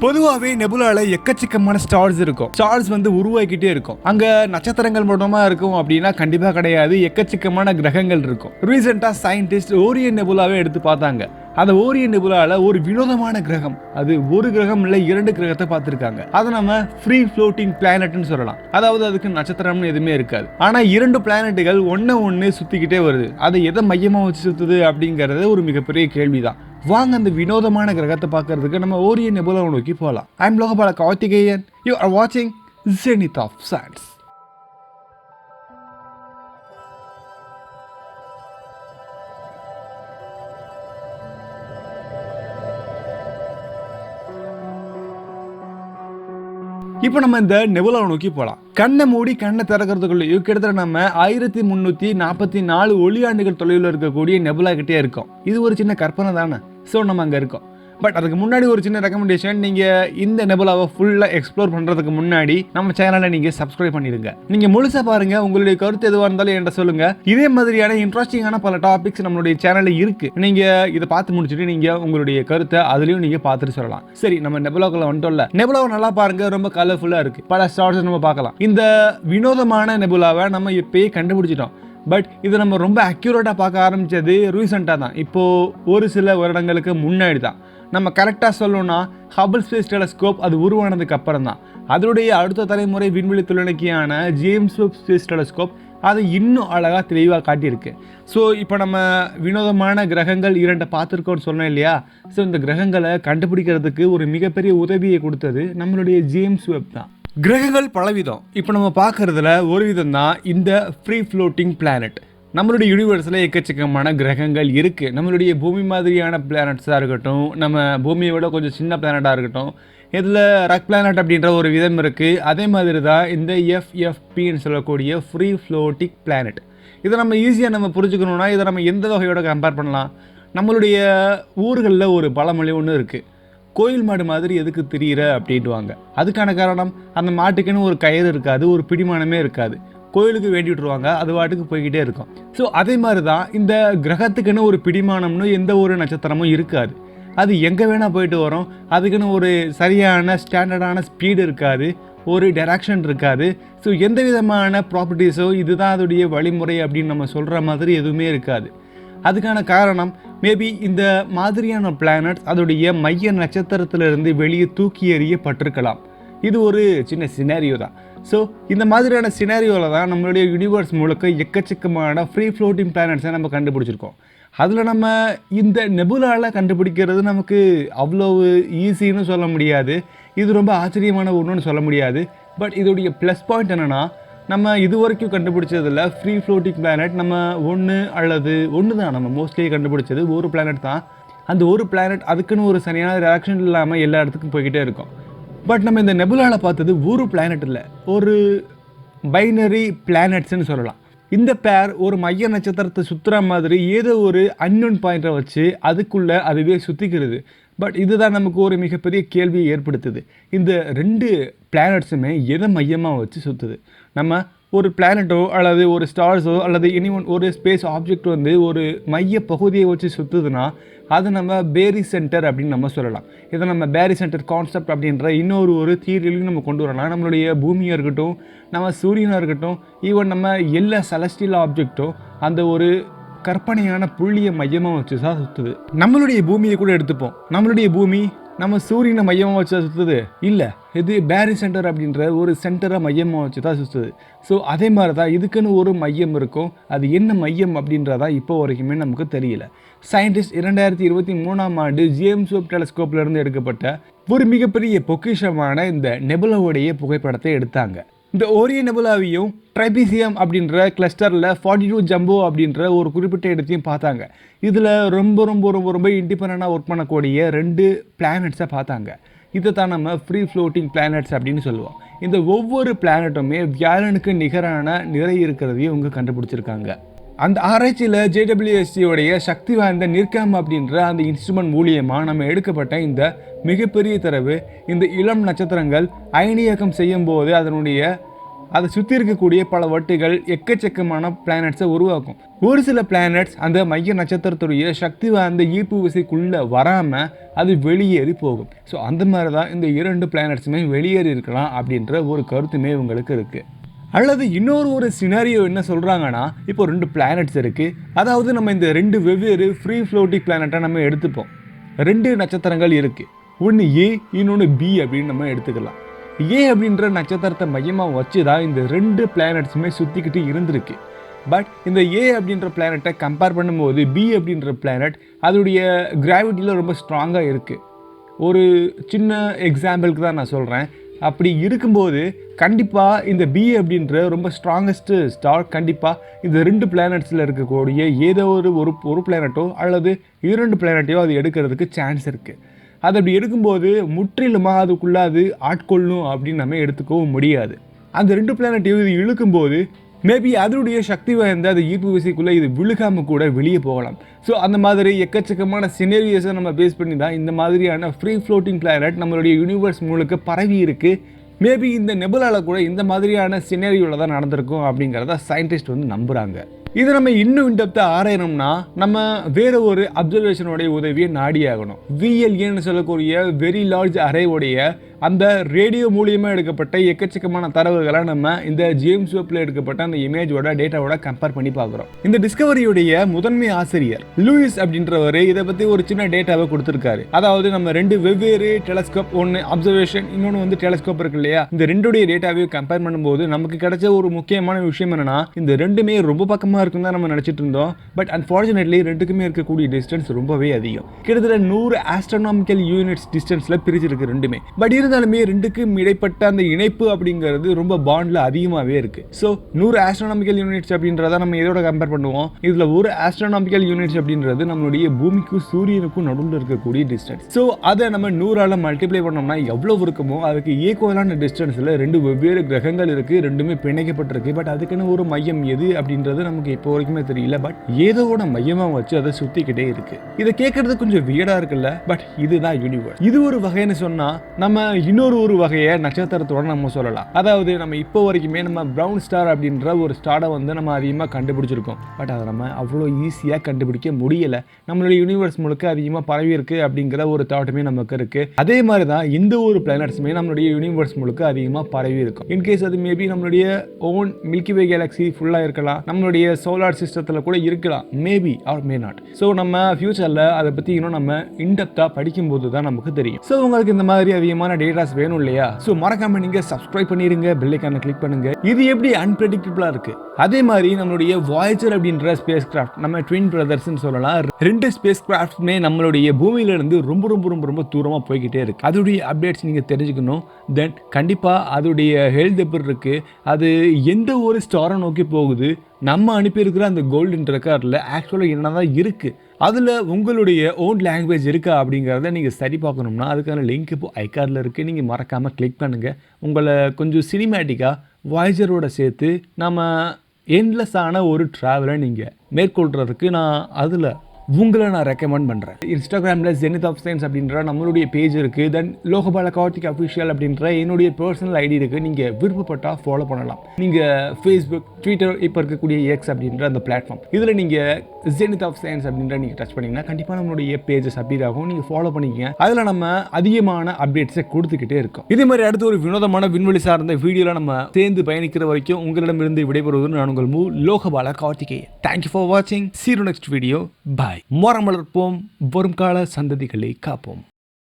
பொதுவாகவே நெபுலால எக்கச்சக்கமான ஸ்டார்ஸ் இருக்கும். ஸ்டார்ஸ் வந்து உருவாக்கிட்டே இருக்கும். அங்க நட்சத்திரங்கள் மட்டுமா இருக்கும் அப்படின்னா கண்டிப்பா கிடையாது. எக்கச்சக்கமான கிரகங்கள் இருக்கும். ரீசெண்டா சயின்டிஸ்ட் ஓரியன் நெபுலாவே எடுத்து பார்த்தாங்க. அந்த ஓரியன் நெபுலால ஒரு வினோதமான கிரகம், அது ஒரு கிரகம் இல்ல 2 கிரகத்தை பார்த்திருக்காங்க. அதை நம்ம ஃப்ரீ ஃப்ளோட்டிங் பிளானட்னு சொல்லலாம். அதாவது அதுக்கு நட்சத்திரம்னு எதுவுமே இருக்காது. ஆனா 2 பிளானட்டுகள் ஒன்னு சுத்திக்கிட்டே வருது. அதை எதை மையமா வச்சு சுத்துது அப்படிங்கறது ஒரு மிகப்பெரிய கேள்விதான். வாங்க அந்த வினோதமான கிரகத்தை பார்க்கறதுக்கு நம்ம ஓரியன் நெபுலாவை நோக்கி போகலாம். I am Logabala Karthikeyan. You are வாட்சிங் zenith of science. இப்போ நம்ம இந்த நெபுலாவை நோக்கி போகலாம். கண்ணை மூடி கண்ணை திறக்கிறதுக்குள்ள கிட்டத்தட்ட நம்ம 1344 ஒளியாண்டுகள் தொலைவில் இருக்கக்கூடிய நெபுலா கிட்டே இருக்கோம். இது ஒரு சின்ன கற்பனை தானே. ஸோ நம்ம அங்கே இருக்கோம். பட் அதுக்கு முன்னாடி ஒரு சின்ன ரெக்கமெண்டேஷன், நீங்கள் இந்த நெபுலாவை ஃபுல்லாக எக்ஸ்ப்ளோர் பண்ணுறதுக்கு முன்னாடி நம்ம சேனலை நீங்கள் சப்ஸ்கிரைப் பண்ணிடுங்க. நீங்கள் முழுசாக பாருங்கள். உங்களுடைய கருத்து எதுவாக இருந்தாலும் என்கிட்ட சொல்லுங்கள். இதே மாதிரியான இன்ட்ரெஸ்டிங்கான பல டாபிக்ஸ் நம்மளுடைய சேனலில் இருக்குது. நீங்கள் இதை பார்த்து முடிச்சுட்டு நீங்கள் உங்களுடைய கருத்தை அதுலேயும் நீங்கள் பார்த்துட்டு சொல்லலாம். சரி, நம்ம நெபுலாக்குள்ள வந்துட்டோம்ல. நெபுலாவை நல்லா பாருங்கள். ரொம்ப கலர்ஃபுல்லாக இருக்குது. பல ஸ்டார்ஸ் நம்ம பார்க்கலாம். இந்த வினோதமான நெபுலாவை நம்ம இப்போயே கண்டுபிடிச்சிட்டோம். பட் இது நம்ம ரொம்ப அக்யூரேட்டாக பார்க்க ஆரம்பித்தது ரீசெண்டாக தான். இப்போது ஒரு சில வருடங்களுக்கு முன்னாடி தான். நம்ம கரெக்டாக சொல்லணும்னா ஹபிள் ஸ்பேஸ் டெலஸ்கோப் அது உருவானதுக்கு அப்புறம் தான். அதனுடைய அடுத்த தலைமுறை விண்வெளி தொலைநோக்கியான ஜேம்ஸ் வெப் ஸ்பேஸ் டெலஸ்கோப் அதை இன்னும் அழகாக தெளிவாக காட்டியிருக்கு. ஸோ இப்போ நம்ம வினோதமான கிரகங்கள் 2 பார்த்துருக்கோன்னு சொன்னோம் இல்லையா. ஸோ இந்த கிரகங்களை கண்டுபிடிக்கிறதுக்கு ஒரு மிகப்பெரிய உதவியை கொடுத்தது நம்மளுடைய ஜேம்ஸ் வெப் தான். கிரகங்கள் பலவிதம். இப்போ நம்ம பார்க்குறதுல ஒரு விதம் தான் இந்த ஃப்ரீ ஃப்ளோட்டிங் பிளானட். நம்மளுடைய யூனிவர்ஸில் எக்கச்சக்கமான கிரகங்கள் இருக்குது. நம்மளுடைய பூமி மாதிரியான பிளானட்ஸாக இருக்கட்டும், நம்ம பூமியை விட கொஞ்சம் சின்ன பிளானட்டாக இருக்கட்டும், இதில் ரக் பிளானட் அப்படின்ற ஒரு விதம் இருக்குது. அதே மாதிரி தான் இந்த FFPன்னு சொல்லக்கூடிய ஃப்ரீ ஃப்ளோட்டிங் பிளானட். இதை நம்ம ஈஸியாக நம்ம புரிஞ்சுக்கணுன்னா இதை நம்ம எந்த வகையோட கம்பேர் பண்ணலாம். நம்மளுடைய ஊர்களில் ஒரு பழமொழி ஒன்று இருக்குது, கோயில் மாடு மாதிரி எதுக்கு திரியிற அப்படின்ட்டுவாங்க. அதுக்கான காரணம், அந்த மாட்டுக்குன்னு ஒரு கயிறு இருக்காது, ஒரு பிடிமானமே இருக்காது. கோயிலுக்கு வேண்டி விட்டுருவாங்க, அது வாட்டுக்கு போய்கிட்டே இருக்கும். ஸோ அதே மாதிரி தான் இந்த கிரகத்துக்குன்னு ஒரு பிடிமானம்னு எந்த ஒரு நட்சத்திரமும் இருக்காது. அது எங்கே வேணால் போயிட்டு வரும். அதுக்குன்னு ஒரு சரியான ஸ்டாண்டர்டான ஸ்பீடு இருக்காது, ஒரு டைரக்ஷன் இருக்காது. ஸோ எந்த விதமான ப்ராப்பர்ட்டிஸோ இதுதான் அதோடைய வழிமுறை அப்படின்னு நம்ம சொல்கிற மாதிரி எதுவுமே இருக்காது. அதுக்கான காரணம் மேபி இந்த மாதிரியான பிளானட்ஸ் அதோடைய மைய நட்சத்திரத்திலிருந்து வெளியே தூக்கி எறியப்பட்டிருக்கலாம். இது ஒரு சின்ன சினாரியோ தான். ஸோ இந்த மாதிரியான சினாரியோவில் தான் நம்மளுடைய யூனிவர்ஸ் முழுக்க எக்கச்சக்கமான ஃப்ரீ ஃப்ளோட்டிங் பிளானட்ஸை நம்ம கண்டுபிடிச்சிருக்கோம். அதில் நம்ம இந்த நெபுலாவில் கண்டுபிடிக்கிறது நமக்கு அவ்வளோ ஈஸின்னு சொல்ல முடியாது. இது ரொம்ப ஆச்சரியமான ஒன்றுன்னு சொல்ல முடியாது. பட் இதோடைய ப்ளஸ் பாயிண்ட் என்னென்னா, நம்ம இது வரைக்கும் கண்டுபிடிச்சதில் ஃப்ரீ ஃப்ளோட்டிங் பிளானட் நம்ம ஒன்று தான் நம்ம மோஸ்ட்லி கண்டுபிடிச்சது ஒரு பிளானட் தான். அந்த ஒரு பிளானட் அதுக்குன்னு ஒரு சரியான ரியாக்ஷன் இல்லாமல் எல்லா இடத்துக்கும் போய்கிட்டே இருக்கும். பட் நம்ம இந்த நெபுலாவில் பார்த்தது ஒரு பிளானட் இல்லை, ஒரு பைனரி பிளானட்ஸ்ன்னு சொல்லலாம். இந்த பேர் ஒரு மைய நட்சத்திரத்தை சுற்றுற மாதிரி ஏதோ ஒரு அன்னோன் பாயிண்ட்டை வச்சு அதுக்குள்ளே அதுவே சுற்றிக்கிறது. பட் இதுதான் நமக்கு ஒரு மிகப்பெரிய கேள்வியை ஏற்படுத்துது. இந்த 2 பிளானட்ஸுமே எதை மையமாக வச்சு சுற்றுது? நம்ம ஒரு பிளானட்டோ அல்லது ஒரு ஸ்டார்ஸோ அல்லது ஒரு ஸ்பேஸ் ஆப்ஜெக்ட் வந்து ஒரு மைய பகுதியை வச்சு சுற்றுதுன்னா அது நம்ம பேரி சென்டர் அப்படின்னு நம்ம சொல்லலாம். இதை நம்ம பேரி சென்டர் கான்செப்ட் அப்படின்ற ஒரு தியரியிலையும் நம்ம கொண்டு வரலாம். நம்மளுடைய பூமியாக இருக்கட்டும், நம்ம சூரியனாக இருக்கட்டும், ஈவன் நம்ம எல்லா செலஸ்டியல் ஆப்ஜெக்டும் அந்த ஒரு கற்பனையான புள்ளியை மையமாக வச்சு தான் சுற்றுது. நம்மளுடைய பூமியை கூட எடுத்துப்போம். நம்மளுடைய பூமி நம்ம சூரியனை மையமாக வச்சு தான் சுற்றுது இல்லை, இது பேரி சென்டர் அப்படின்ற ஒரு சென்டரை மையமாக வச்சு தான் சுற்றுது. ஸோ அதே மாதிரி தான் இதுக்குன்னு ஒரு மையம் இருக்கும். அது என்ன மையம் அப்படின்றதா இப்போ வரைக்குமே நமக்கு தெரியல. சயின்டிஸ்ட் 2023ஆம் ஆண்டு ஜேம்ஸ் வெப் டெலஸ்கோப்லேருந்து எடுக்கப்பட்ட ஒரு மிகப்பெரிய பொக்கிஷமான இந்த நெபுலாவுடைய புகைப்படத்தை எடுத்தாங்க. இந்த ஓரியன் நெபுலாவையும் ட்ரைபீசியம் அப்படின்ற கிளஸ்டரில் 42 ஜம்போ அப்படின்ற ஒரு குறிப்பிட்ட இடத்தையும் பார்த்தாங்க. இதில் ரொம்ப ரொம்ப ரொம்ப ரொம்ப இண்டிபெண்டாக ஒர்க் பண்ணக்கூடிய 2 பிளானட்ஸை பார்த்தாங்க. இதை தான் நம்ம ஃப்ரீ ஃப்ளோட்டிங் பிளானட்ஸ் அப்படின்னு சொல்லுவோம். இந்த ஒவ்வொரு பிளானட்டுமே வியாழனுக்கு நிகரான நிறை இருக்கிறதையும் இவங்க கண்டுபிடிச்சிருக்காங்க. அந்த ஆராய்ச்சியில் JWSTயோடைய சக்தி வாய்ந்த நிற்காம் அப்படின்ற அந்த இன்ஸ்ட்ருமெண்ட் மூலியமாக நம்ம எடுக்கப்பட்ட இந்த மிகப்பெரிய தரவு, இந்த இளம் நட்சத்திரங்கள் அயனியாக்கம் செய்யும் போது அதனுடைய அதை சுற்றி இருக்கக்கூடிய பல வட்டுகள் எக்கச்சக்கமான பிளானட்ஸை உருவாக்கும். ஒரு சில பிளானட்ஸ் அந்த மைய நட்சத்திரத்துடைய சக்தி வாய்ந்த ஈர்ப்பு விசைக்குள்ளே வராமல் அது வெளியேறி போகும். ஸோ அந்த மாதிரி தான் இந்த 2 பிளானட்ஸுமே வெளியேறி இருக்கலாம் அப்படின்ற ஒரு கருத்துமே உங்களுக்கு இருக்குது. அல்லது இன்னொரு சினாரியோ என்ன சொல்கிறாங்கன்னா, இப்போ 2 பிளானட்ஸ் இருக்குது, அதாவது நம்ம இந்த 2 வெவ்வேறு ஃப்ரீ ஃப்ளோட்டிங் பிளானட்டை நம்ம எடுத்துப்போம். 2 நட்சத்திரங்கள் இருக்குது, ஒன்று ஏ இன்னொன்று பி அப்படின்னு நம்ம எடுத்துக்கலாம். ஏ அப்படின்ற நட்சத்திரத்தை மையமாக வச்சு தான் இந்த 2 பிளானட்ஸுமே சுற்றிக்கிட்டு இருந்திருக்கு. பட் இந்த ஏ அப்படின்ற பிளானட்டை கம்பேர் பண்ணும்போது பி அப்படின்ற பிளானட் அதோடைய கிராவிட்டியில் ரொம்ப ஸ்ட்ராங்காக இருக்குது. ஒரு சின்ன எக்ஸாம்பிளுக்கு தான் நான் சொல்கிறேன். அப்படி இருக்கும்போது கண்டிப்பாக இந்த பி அப்படின்ற ரொம்ப ஸ்ட்ராங்கஸ்ட்டு ஸ்டார் கண்டிப்பாக இந்த 2 பிளானட்ஸில் இருக்கக்கூடிய ஏதோ ஒரு பிளானட்டோ அல்லது 2 பிளானட்டையோ அது எடுக்கிறதுக்கு சான்ஸ் இருக்குது. அது அப்படி எடுக்கும்போது முற்றிலுமாக அதுக்குள்ளே அது ஆட்கொள்ளணும் அப்படின்னு நம்ம எடுத்துக்கவும் முடியாது. அந்த 2 பிளானட்டையும் இது இழுக்கும்போது மேபி அதனுடைய சக்தி வாய்ந்த அது ஈர்ப்பு விசைக்குள்ளே இது விழுகாமல் கூட வெளியே போகலாம். ஸோ அந்த மாதிரி எக்கச்சக்கமான சினேரியோஸை நம்ம பேஸ் பண்ணி தான் இந்த மாதிரியான ஃப்ரீ ஃப்ளோட்டிங் பிளானட் நம்மளுடைய யூனிவர்ஸ் முழுக்க பரவி இருக்குது. மேபி இந்த நெபுலாவில் கூட இந்த மாதிரியான சினேரியோவில் தான் நடந்திருக்கும் அப்படிங்கிறத சயின்டிஸ்ட் நம்புகிறாங்க. இதை நம்ம இன்னும் இன்டெப்த்தாக ஆராயணும்னா நம்ம வேறு ஒரு அப்சர்வேஷனுடைய உதவியை நாடியாகணும். VLAன்னு சொல்லக்கூடிய வெரி லார்ஜ் அரேவுடைய அந்த ரேடியோ மூலியமாக எடுக்கப்பட்ட எக்கச்சக்கமான தரவுகளை நம்ம இந்த ஜேம்ஸ் வெப்பில் எடுக்கப்பட்ட அந்த இமேஜோட டேட்டாவோட கம்பேர் பண்ணி பார்க்குறோம். இந்த டிஸ்கவரியுடைய முதன்மை ஆசிரியர் லூயிஸ் அப்படின்றவர் இதை பற்றி ஒரு சின்ன டேட்டாவை கொடுத்துருக்காரு. அதாவது நம்ம 2 வெவ்வேறு டெலஸ்கோப், ஒன்று அப்சர்வேஷன் இன்னொன்று டெலஸ்கோப் இருக்கு இல்லையா, இந்த 2 டேட்டாவையும் கம்பேர் பண்ணும்போது நமக்கு கிடைச்ச ஒரு முக்கியமான விஷயம் என்னன்னா, இந்த 2மே ரொம்ப பக்கமாக இருக்கும் தான் நம்ம நினச்சிட்டு இருந்தோம். பட் அன்ஃபார்ச்சுனேட்லி 2க்குமே இருக்கக்கூடிய டிஸ்டன்ஸ் ரொம்பவே அதிகம். கிட்டத்தட்ட 100 ஆஸ்ட்ரோனாமிக்கல் யூனிட்ஸ் டிஸ்டன்ஸில் பிரிச்சிருக்கு 2மே. பட் இருந்தாலுமே 2க்கும் இடைப்பட்ட அந்த இணைப்பு அப்படிங்கிறது ரொம்ப பாண்டில் அதிகமாகவே இருக்கு. ஸோ 100 ஆஸ்ட்ரோனாமிக்கல் யூனிட்ஸ் அப்படின்றத நம்ம இதோட கம்பேர் பண்ணுவோம். இதில் 1 ஆஸ்ட்ரோனாமிக்கல் யூனிட்ஸ் அப்படின்றது நம்மளுடைய பூமிக்கும் சூரியனுக்கும் நடுவில் இருக்கக்கூடிய டிஸ்டன்ஸ். ஸோ அதை நம்ம 100ஆல் மல்டிப்ளை பண்ணோம்னா எவ்வளோ இருக்குமோ அதுக்கு ஈக்குவலான டிஸ்டன்ஸில் 2 வெவ்வேறு கிரகங்கள் இருக்குது, 2மே பிணைக்கப்பட்டிருக்கு. பட் அதுக்குன்னு ஒரு மையம் எது அப்படின்றது நமக்கு இப்போ வரைக்குமே தெரியல. பட் ஏதோட மையமாக வச்சு அதை சுற்றிக்கிட்டே இருக்கு. இதை கேட்கறது கொஞ்சம் வியர்டாக இருக்குல்ல, பட் இதுதான் யூனிவர்ஸ். இது ஒரு வகைன்னு சொன்னால் நம்ம இன்னொரு வகையை நட்சத்திரத்தோட நம்ம சொல்லலாம். அதாவது நம்ம இப்போ வரைக்குமே நம்ம பிரவுன் ஸ்டார் அப்படின்ற ஒரு ஸ்டாரை நம்ம அதிகமாக கண்டுபிடிச்சிருக்கோம். பட் அதை நம்ம அவ்வளோ ஈஸியாக கண்டுபிடிக்க முடியலை. நம்மளுடைய யூனிவர்ஸ் முழுக்க அதிகமாக பரவி இருக்கு அப்படிங்கிற ஒரு தாட்டுமே நமக்கு இருக்கு. அதே மாதிரி தான் இந்த ஒரு பிளானட்ஸுமே நம்மளுடைய யூனிவர்ஸ் முழுக்க அதிகமாக பரவி இருக்கும். இன்கேஸ் அது மேபி நம்மளுடைய ஓன் மில்கி வே கேலக்ஸி ஃபுல்லாக இருக்கலாம், நம்மளுடைய சோலார் சிஸ்டத்தில் கூட இருக்கலாம், maybe R may not. So நம்ம ஃபியூச்சரில் அதை பற்றி இன்னும் நம்ம இன்டெப்த்தாக படிக்கும்போது தான் நமக்கு தெரியும். ஸோ உங்களுக்கு இந்த மாதிரி அதிகமான டேட்டாஸ் வேணும் இல்லையா? ஸோ மறக்காம நீங்க சப்ஸ்கிரைப் பண்ணிருங்க, பெல் ஐகானை கிளிக் பண்ணுங்க. இது எப்படி அன்பிரெடிக்டபிளா இருக்கு. அதே மாதிரி நம்மளுடைய வாயேஜர் அப்படின்ற ஸ்பேஸ் கிராஃப்ட் நம்ம ட்வின் பிரதர்ஸ்னு சொல்லலாம். 2 ஸ்பேஸ் கிராஃப்ட்மே நம்மளுடைய பூமியில இருந்து ரொம்ப ரொம்ப ரொம்ப ரொம்ப தூரமாக போய்கிட்டே இருக்கு. அதோடைய அப்டேட்ஸ் நீங்க தெரிஞ்சுக்கணும். தென் கண்டிப்பாக அதோடைய ஹெல்த் எப்படி இருக்கு, அது எந்த ஒரு ஸ்டாரை நோக்கி போகுது, நம்ம அனுப்பியிருக்கிற அந்த கோல்டன் ரெக்கார்டில் ஆக்சுவலாக என்னதான் இருக்குது, அதில் உங்களுடைய ஓன் லாங்குவேஜ் இருக்கா அப்படிங்கிறத நீங்கள் சரி பார்க்கணும்னா அதுக்கான லிங்க் இப்போ ஐகார்டில் இருக்குது. நீங்கள் மறக்காமல் கிளிக் பண்ணுங்கள். உங்களை கொஞ்சம் சினிமேட்டிக்காக வாய்ஜரோட சேர்த்து நம்ம எண்ட்லெஸ்ஸான ஒரு ட்ராவலை நீங்கள் மேற்கொள்கிறதுக்கு உங்களை நான் ரெக்கமெண்ட் பண்ணுறேன். இன்ஸ்டாகிராமில் zenith of science அப்படின்ற நம்மளுடைய பேஜ் இருக்குது. தென் லோகபால கார்த்திக் அஃபிஷியல் அப்படின்ற என்னுடைய பர்சனல் ஐடி இருக்குது. நீங்கள் விருப்பப்பட்டால் ஃபாலோ பண்ணலாம். நீங்கள் ஃபேஸ்புக், ட்விட்டர், இப்போ இருக்கக்கூடிய எக்ஸ் அப்படின்ற அந்த பிளாட்ஃபார்ம், இதில் நீங்கள் zenith of science அப்படின்ற நீங்கள் டச் பண்ணிங்கன்னா கண்டிப்பாக நம்மளுடைய பேஜஸ் அப்டேட் ஆகும். நீங்கள் ஃபாலோ பண்ணிக்கங்க. அதில் நம்ம அதிகமான அப்டேட்ஸை கொடுத்துக்கிட்டே இருக்கோம். இதே மாதிரி அடுத்து ஒரு வினோதமான விண்வெளி சார்ந்த வீடியோவில் நம்ம சேர்ந்து பயணிக்கிற வரைக்கும் உங்களிடமிருந்து விடைபெறுவது நான் உங்கள் லோகபால கார்த்திகேயன். தேங்க்யூ ஃபார் வாட்சிங். See you next video. Bye. மரம் வளர்ப்போம், வரும் கால சந்ததிகளை காப்போம்.